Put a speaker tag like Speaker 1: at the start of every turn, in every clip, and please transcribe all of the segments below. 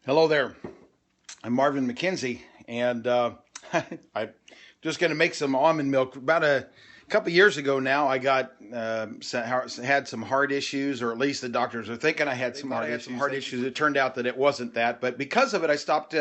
Speaker 1: Hello there, I'm Marvin McKenzie, and I'm just going to make some almond milk. About a couple years ago now, I got had some heart issues, or at least the doctors are thinking I had some heart issues. It turned out that it wasn't that, but because of it, I stopped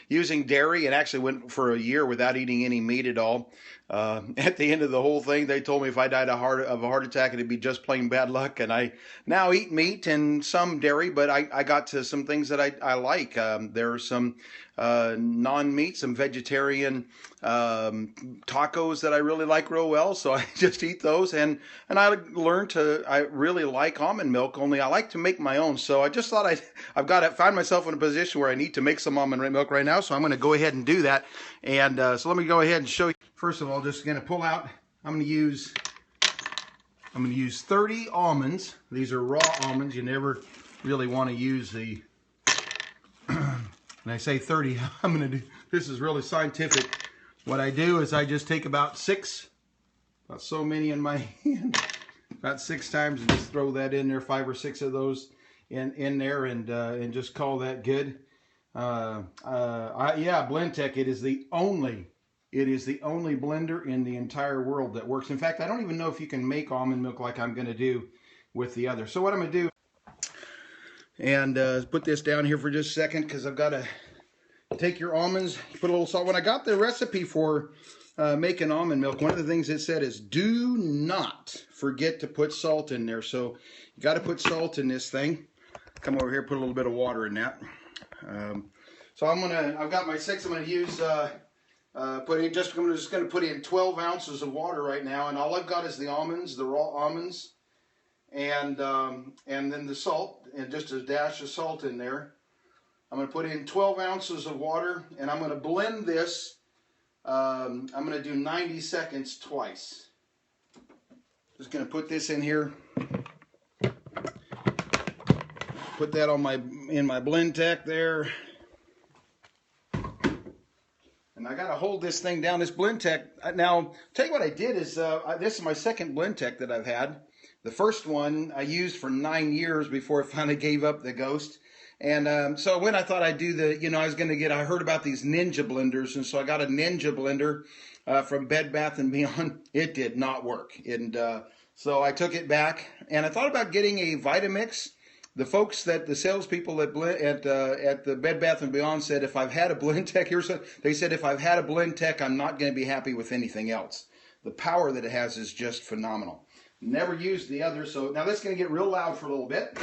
Speaker 1: using dairy and actually went for a year without eating any meat at all. At the end of the whole thing, they told me if I died of a heart attack, it'd be just plain bad luck. And I now eat meat and some dairy, but I got to some things that I like. There are some non-meat, some vegetarian tacos that I really like real well, so I just eat those. And I learned I really like almond milk, only I like to make my own. So I just thought I've got to find myself in a position where I need to make some almond milk right now, so I'm going to go ahead and do that. And so let me go ahead and show you. First of all, just going to pull out, I'm going to use 30 almonds. These are raw almonds. You never really want to use the, when I say 30, I'm going to do, this is really scientific. What I do is I just take about so many in my hand, about 6 times, and just throw that in there, 5 or 6 of those in there, and just call that good. Yeah, Blendtec, it is the only blender in the entire world that works. In fact, I don't even know if you can make almond milk like I'm going to do with the other. So what I'm going to do, and put this down here for just a second, because I've got to take your almonds, put a little salt. When I got the recipe for making almond milk, one of the things it said is do not forget to put salt in there. So you got to put salt in this thing. Come over here, put a little bit of water in that. So I've got my 6. I'm going to use. I'm just going to put in 12 ounces of water right now, and all I've got is the almonds, the raw almonds, and then the salt, and just a dash of salt in there. I'm going to put in 12 ounces of water, and I'm going to blend this. I'm going to do 90 seconds twice. Just going to put this in here. Put that on in my Blendtec there. And I got to hold this thing down, this Blendtec. Now, tell you what I did is, this is my second Blendtec that I've had. The first one I used for 9 years before I finally gave up the ghost. And so when I thought I'd do I heard about these Ninja blenders, and so I got a Ninja blender from Bed Bath & Beyond. It did not work. And so I took it back, and I thought about getting a Vitamix. The folks the salespeople at the Bed Bath & Beyond said if I've had a Blendtec, they said if I've had a Blendtec, I'm not going to be happy with anything else. The power that it has is just phenomenal. Never used the other, so now this is going to get real loud for a little bit. Go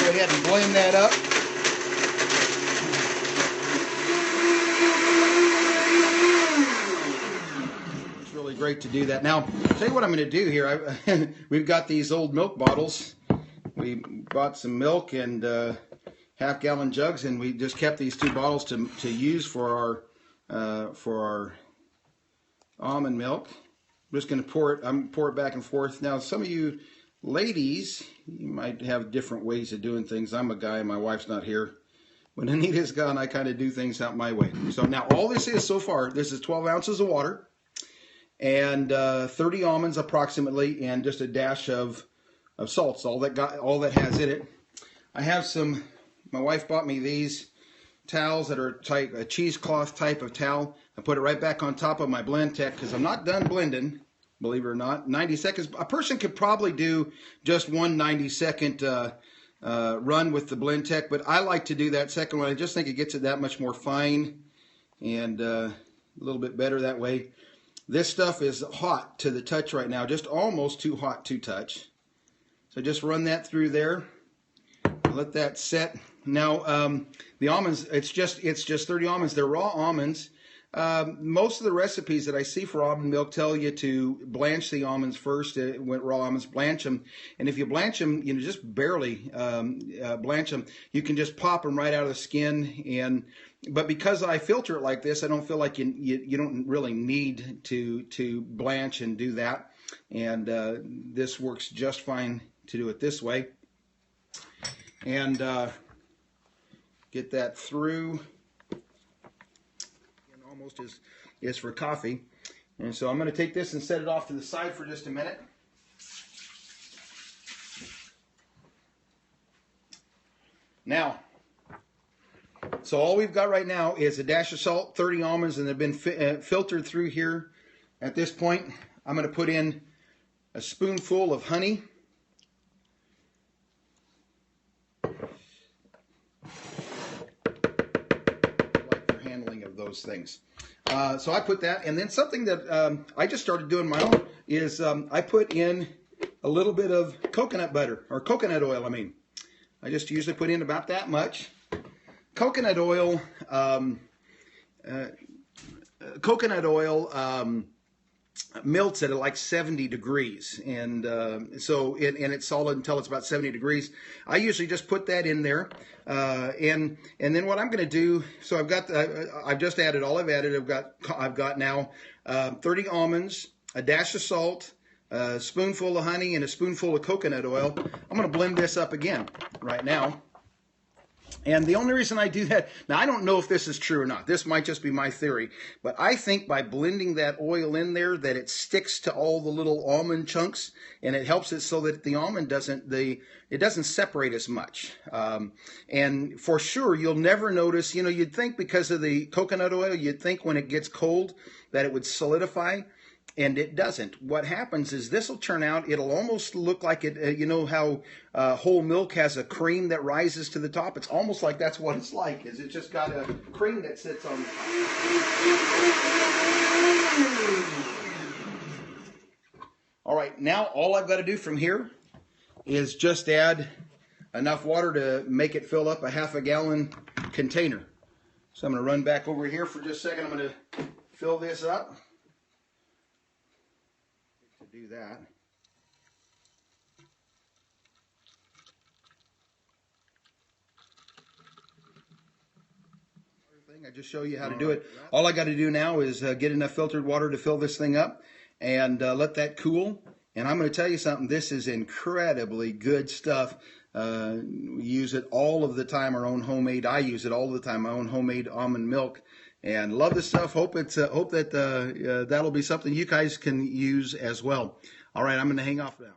Speaker 1: ahead and blend that up. It's really great to do that. Now, I'll tell you what I'm going to do here. We've got these old milk bottles. We bought some milk and half-gallon jugs, and we just kept these 2 bottles to use for our almond milk. I'm just going to pour it back and forth. Now, some of you ladies, you might have different ways of doing things. I'm a guy, my wife's not here. When Anita's gone, I kind of do things out my way. So now all this is so far, this is 12 ounces of water and 30 almonds approximately, and just a dash of salts, all that has in it. I have my wife bought me these towels that are a cheesecloth type of towel. I put it right back on top of my Blendtec because I'm not done blending, believe it or not. 90 seconds. A person could probably do just one 90-second run with the Blendtec, but I like to do that second one. I just think it gets it that much more fine and a little bit better that way. This stuff is hot to the touch right now, just almost too hot to touch. So just run that through there. Let that set. Now the almonds, it's just 30 almonds. They're raw almonds. Most of the recipes that I see for almond milk tell you to blanch the almonds first. Raw almonds, blanch them, and if you blanch them, just barely blanch them, you can just pop them right out of the skin. But because I filter it like this, I don't feel like you don't really need to blanch and do that. And this works just fine to do it this way. And get that through. And almost is for coffee. And so I'm going to take this and set it off to the side for just a minute. Now, So all we've got right now is a dash of salt, 30 almonds, and they've been filtered through here. At this point, I'm going to put in a spoonful of honey. Handling of those things. So I put that, and then something that I just started doing my own is I put in a little bit of coconut butter, or coconut oil, I mean. I just usually put in about that much. Coconut oil, melts at like 70 degrees, and so it's solid until it's about 70 degrees. I usually just put that in there, and then what I'm going to do, so I've just added all I've added. I've got now 30 almonds, a dash of salt, a spoonful of honey, and a spoonful of coconut oil. I'm going to blend this up again right now. And the only reason I do that, now I don't know if this is true or not. This might just be my theory. But I think by blending that oil in there that it sticks to all the little almond chunks, and it helps it so that the almond doesn't separate as much. And for sure, you'll never notice, you know, you'd think because of the coconut oil, you'd think when it gets cold that it would solidify. And it doesn't. What happens is this will turn out, it'll almost look like it, you know how whole milk has a cream that rises to the top? It's almost like that's what it's like, is it just got a cream that sits on the top. All right, now all I've got to do from here is just add enough water to make it fill up a ½ gallon container. So I'm going to run back over here for just a second. I'm going to fill this up. Do that. I just show you how to do it. All I got to do now is get enough filtered water to fill this thing up and let that cool. And I'm going to tell you something. This is incredibly good stuff. We use it all of the time. Our own homemade. I use it all the time. My own homemade almond milk. And love this stuff. Hope that that'll be something you guys can use as well. All right, I'm going to hang off now.